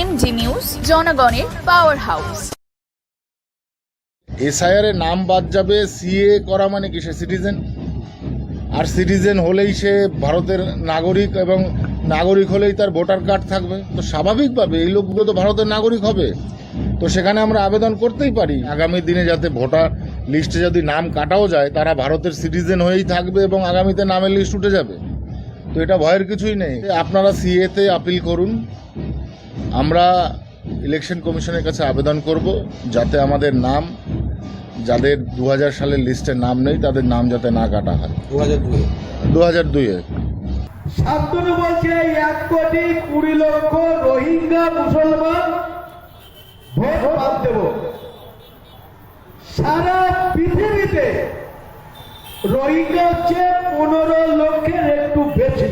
MG news, জনগণের power house. SIR এর নাম বাদ যাবে, সিএ করা মানে কি সে সিটিজেন, আর সিটিজেন হলেই সে ভারতের নাগরিক, এবং নাগরিক হলেই তার ভোটার কার্ড থাকবে। তো স্বাভাবিকভাবে এই লোকগুলো তো ভারতের নাগরিক হবে। তো সেখানে আমরা আবেদন করতেই পারি আগামী দিনে যাতে ভোটার লিস্টে যদি নাম কাটাও যায় তারা ভারতের সিটিজেন হয়েই থাকবে এবং আগামীতে নামের লিস্ট উঠে যাবে। তো এটা ভয়ের কিছুই নেই। আপনারা সিএতে আপিল করুন, আমরা ইলেকশন কমিশনের কাছে আবেদন করব যাতে আমাদের নাম, যাদের 2000 সালের লিস্টে নাম নেই তাদের নাম যাতে না কাটা হয়। 2002-এ শান্তনু বলছে 1,20,00,000 রোহিঙ্গা মুসলমান ভোট বাদ দেব। সারা পৃথিবীতে রোহিঙ্গা হচ্ছে 15 লক্ষের একটু বেশি,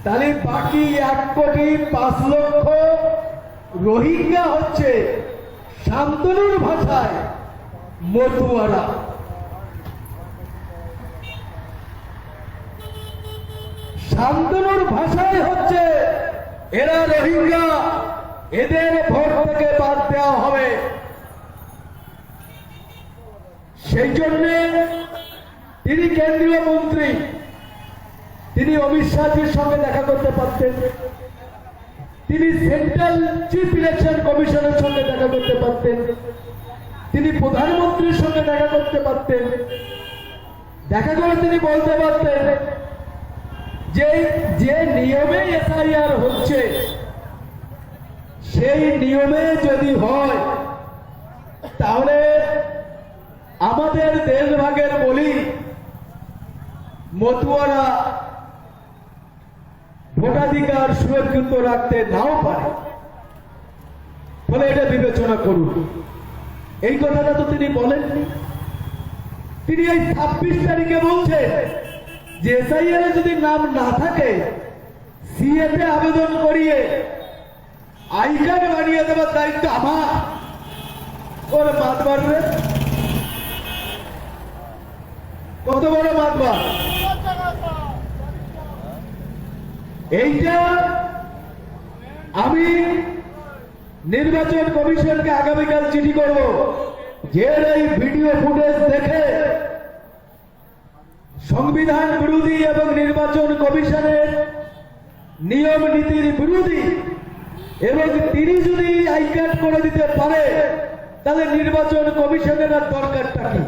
তাহলে বাকি 1,05,00,000 রোহিঙ্গা হচ্ছে শান্তনুর ভাষায় মতুয়ারা। শান্তনুর ভাষায় হচ্ছে এরা রোহিঙ্গা, এদের ভোট থেকে বাদ দেওয়া হবে। সেই জন্য তিনি কেন্দ্রীয় মন্ত্রী, তিনি অমিত শাহজির সঙ্গে দেখা করতে পারতেন, তিনি সেন্ট্রাল চিফ ইলেকশন কমিশনের সঙ্গে দেখা করতে পারতেন, তিনি প্রধানমন্ত্রীর সঙ্গে দেখা করতে পারতেন। দেখা করে তিনি বলতে পারতেন যে যে নিয়মে এসআইআর হচ্ছে সেই নিয়মে যদি হয় তাহলে আমাদের দেশভাগের বলি মতুয়ারা ভোটাধিকার সুরক্ষিত রাখতে নাও পারে, ফলে এটা বিবেচনা করুন। এই কথাটা তো তিনি বলেননি। তিনি এই 26 তারিখে বলছেন যে এসআইআর এ যদি নাম না থাকে সিএতে আবেদন করিয়ে আই কার্ড বানিয়ে দেওয়ার দায়িত্ব আমার। ওর মাতবার রে, কত বড় মাতবার! এইটা আমি নির্বাচন কমিশনকে আগামীকাল চিঠি করব যে এই ভিডিও ফুটেজ দেখে সংবিধান বিরোধী এবং নির্বাচন কমিশনের নিয়ম নীতির বিরোধী, এবং তিনি যদি আই কার্ড করে দিতে পারে তাহলে নির্বাচন কমিশনের আর দরকারটা কি?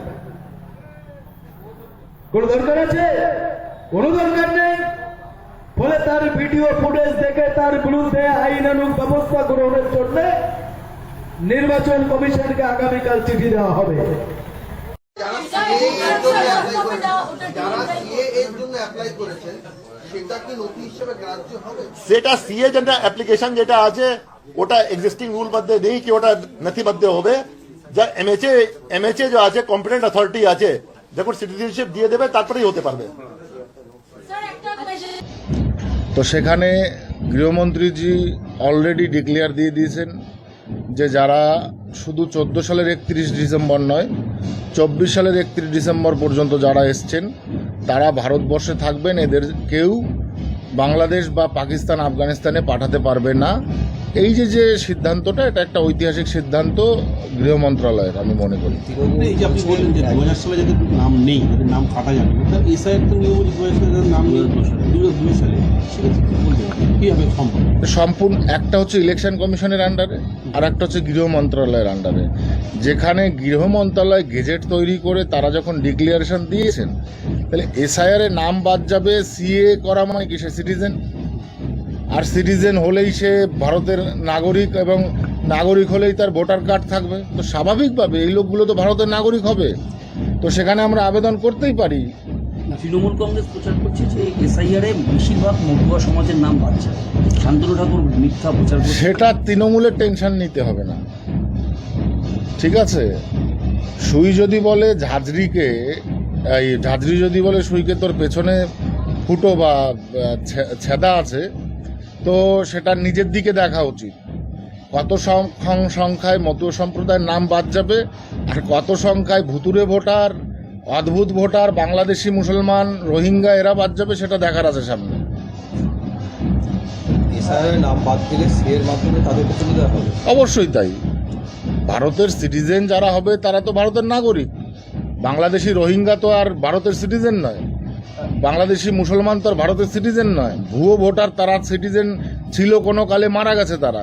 কোন দরকার আছে? কোনো দরকার নেই। ফলে তার ভিডিও ফুটেজ দেখে তার বিরুদ্ধে আইনানুগ ব্যবস্থা গ্রহণের জন্য নির্বাচন কমিশনকে আগামীকাল চিঠি দেওয়া হবে। সেটা সিএ যেটা অ্যাপ্লিকেশন যেটা আছে ওটা এক্সিস্টিং রুল মধ্যে নেই কি ওটা নথিবদ্ধ হবে। যা এমএচএ যে আছে কম্পিটেন্ট অথরিটি আছে, যখন সিটিজেনশিপ দিয়ে দেবে তারপরেই হতে পারবে। তো সেখানে গৃহমন্ত্রীজি অলরেডি ডিক্লেয়ার দিয়ে দিয়েছেন যে যারা শুধু 14 সালের 31 ডিসেম্বর নয়, 24 সালের 31 ডিসেম্বর পর্যন্ত যারা এসছেন তারা ভারতবর্ষে থাকবেন, এদের কেউ বাংলাদেশ বা পাকিস্তান, আফগানিস্তানে পাঠাতে পারবে না। এই যে সিদ্ধান্তটা, এটা একটা ঐতিহাসিক সিদ্ধান্ত গৃহ মন্ত্রণালয়ের, আমি মনে করি। এই যে আপনি বললেন যে 2000 সালে যাদের নাম নেই, তাদের নাম কাটা যাবে, এসআইআর তো নিয়ম 2000 সালে নাম নেই 2002 সালে, কিভাবে সম্ভব? সম্পূর্ণ একটা হচ্ছে ইলেকশন কমিশনের আন্ডারে, আর একটা হচ্ছে গৃহ মন্ত্রণালয়ের আন্ডারে। যেখানে গৃহ মন্ত্রণালয় গেজেট তৈরি করে তারা যখন ডিক্লারেশন দিয়েছেন, তাহলে এসআইআর এর নাম বাদ যাবে, সিএ করা মানে কি সে সিটিজেন, আর সিটিজেন হলেই সে ভারতের নাগরিক, এবং নাগরিক হলেই তার ভোটার কার্ড থাকবে। তো স্বাভাবিকভাবে এই লোকগুলো তো ভারতের নাগরিক হবে। তো সেখানে আমরা আবেদন করতেই পারি। তৃণমূল কংগ্রেস প্রচার করছে যে এসআইআর এ বেশিরভাগ মতুয়া সমাজের নাম বাড়ছে, শান্তনু ঠাকুর মিথ্যা প্রচার করছে। সেটা তৃণমূলের টেনশন নিতে হবে না, ঠিক আছে? সুই যদি বলে ঝাঁঝরিকে, এই ঝাঁঝরি যদি বলে সুইকে তোর পেছনে ফুটো বা ছেদা আছে, তো সেটা নিজের দিকে দেখা উচিত। কত সংখ্যায় মতুয়া সম্প্রদায়ের নাম বাদ যাবে, আর কত সংখ্যায় ভুতুরে ভোটার, অদ্ভুত ভোটার, বাংলাদেশি মুসলমান, রোহিঙ্গা এরা বাদ যাবে, সেটা দেখার আছে সামনে। এসআইআর নাম বাদ দিলে সিএর মাধ্যমে তাদেরকে সুবিধা হবে। অবশ্যই তাই। ভারতের সিটিজেন যারা হবে তারা তো ভারতের নাগরিক। বাংলাদেশি রোহিঙ্গা তো আর ভারতের সিটিজেন নয়, বাংলাদেশি মুসলমান তো আর ভারতের সিটিজেন নয়। ভুয়ো ভোটার তারা সিটিজেন ছিল, কোনো কালে মারা গেছে তারা।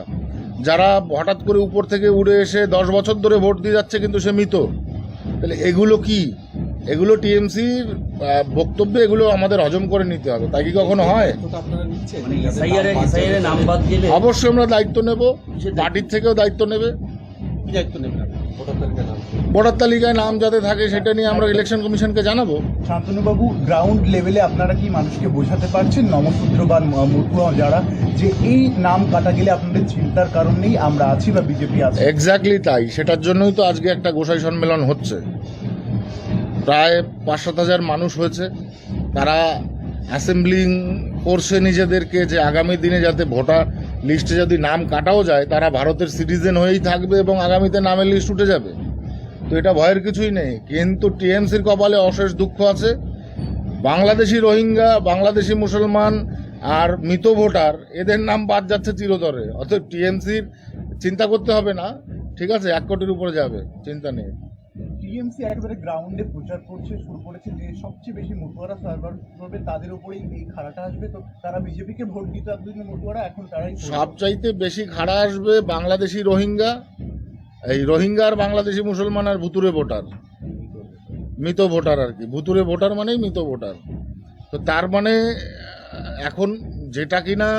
যারা হঠাৎ করে উপর থেকে উড়ে এসে 10 বছর ধরে ভোট দিয়ে যাচ্ছে কিন্তু সে মৃত। তাহলে এগুলো কি? এগুলো টিএমসির বক্তব্যে এগুলো আমাদের হজম করে নিতে হবে। তাই কি কখনো হয়? তো আপনারা নিচ্ছেন মানে এসআইআর নাম বাদ গেলে অবশ্যই আমরা দায়িত্ব নেব, পার্টির থেকেও দায়িত্ব নেবে। কি দায়িত্ব নেবেন আপনি? ভোটার তালিকায় নাম ভোটার তালিকায় নাম যাতে থাকে সেটা নিয়ে আমরা ইলেকশন কমিশনকে জানাবো। শান্তনুবাবু, গ্রাউন্ড লেভেলে আপনারা কি মানুষকে বোঝাতে পারছেন, নমশূদ্র বা মতুয়া যারা, যে এই নাম কাটা গেলে আপনাদের চিন্তার কারণ নেই, আমরা আছি বা বিজেপি আছে? এক্স্যাক্টলি তাই। সেটার জন্যই তো আজকে একটা গোসাই সম্মেলন হচ্ছে। প্রায় 5-7 হাজার মানুষ হয়েছে। তারা অ্যাসেম্বলিং করছে নিজেদেরকে যে আগামী দিনে যাতে ভোটার লিস্টে যদি নাম কাটাও যায় তারা ভারতের সিটিজেন হয়েই থাকবে এবং আগামীতে নামের লিস্ট উঠে যাবে। তো এটা ভয়ের কিছুই নেই। কিন্তু টিএমসির কপালে অশেষ দুঃখ আছে। বাংলাদেশি রোহিঙ্গা, বাংলাদেশি মুসলমান আর মৃত ভোটার এদের নাম বাদ যাচ্ছে চিরতরে। অতএব টিএমসির চিন্তা করতে হবে না, ঠিক আছে, 1 কোটির উপরে যাবে, চিন্তা নেই। টিএমসি একেবারে গ্রাউন্ডে প্রচার করছে, শুরু করেছে যে সবচেয়ে বেশি মতুয়ারা সার্ভার করবে, তাদের উপরেই এই খাড়াটা আসবে। তো তারা বিজেপিকে ভোট দিত এতদিন মতুয়ারা, এখন তারাই সবচাইতে বেশি খাড়া আসবে বাংলাদেশি রোহিঙ্গা, এই রোহিঙ্গা আর বাংলাদেশি মুসলমান আর ভুতুরে ভোটার, মৃত ভোটার আর কি। ভুতুরে ভোটার মানেই মৃত ভোটার। তো তার মানে এখন যেটা কিনা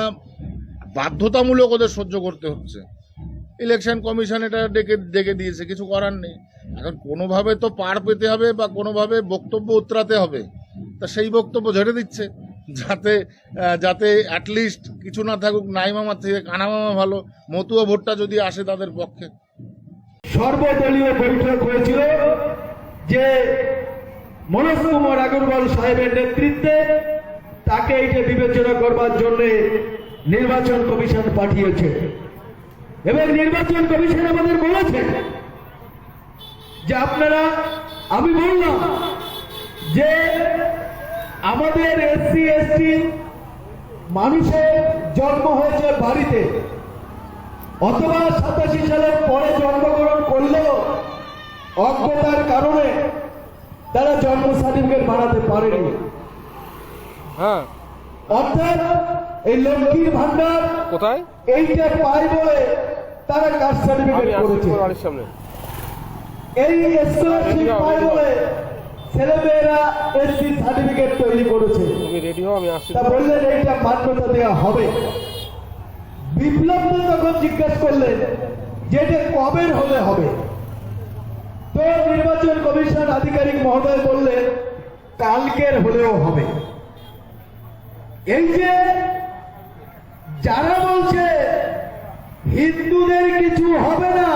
বাধ্যতামূলক ওদের সহ্য করতে হচ্ছে, ইলেকশন কমিশন এটা ডেকে দিয়েছে, কিছু করার নেই। এখন কোনোভাবে তো পার পেতে হবে বা কোনোভাবে বক্তব্য উতরাতে হবে। তা সেই বক্তব্য ঝেড়ে দিচ্ছে যাতে যাতে অ্যাটলিস্ট কিছু না থাকুক, নাই মামার থেকে কানা মামা ভালো, মতুয়া ভোটটা যদি আসে তাদের পক্ষে। সর্বদলীয় বৈঠক হয়েছিল যে মনোজ কুমার আগরওয়াল সাহেবের নেতৃত্বে তাকে এইটা বিবেচনা করবার জন্য নির্বাচন কমিশন পাঠিয়েছে এবং নির্বাচন কমিশন আমাদের বলেছে যে আপনারা, আমি বললাম যে আমাদের এসসি এসটি মানুষের জন্ম হয়েছে বাড়িতে, অথবা 87 সালের পরে জন্মগ্রহণ করলেও অজ্ঞতার কারণে তারা জন্ম সার্টিফিকেট বানাতে পারেনি। অর্থাৎ এই লক্ষ্মীর ভান্ডার কোথায় এইটা পায় বলে তারা কাস্ট সার্টিফিকেট করেছে, এই স্কলারশিপ পায় বলে ছেলেমেয়েরা এসসি সার্টিফিকেট তৈরি করেছে। তা বললেন এইটা মান্যতা দেওয়া হবে। বিপ্লব তখন জিজ্ঞাসা করলেন যে এটা কবের হলে হবে। তো নির্বাচন কমিশন আধিকারিক মহোদয় বললেন কালকের হলেও হবে। এই যে যারা বলছে হিন্দুদের কিছু হবে না,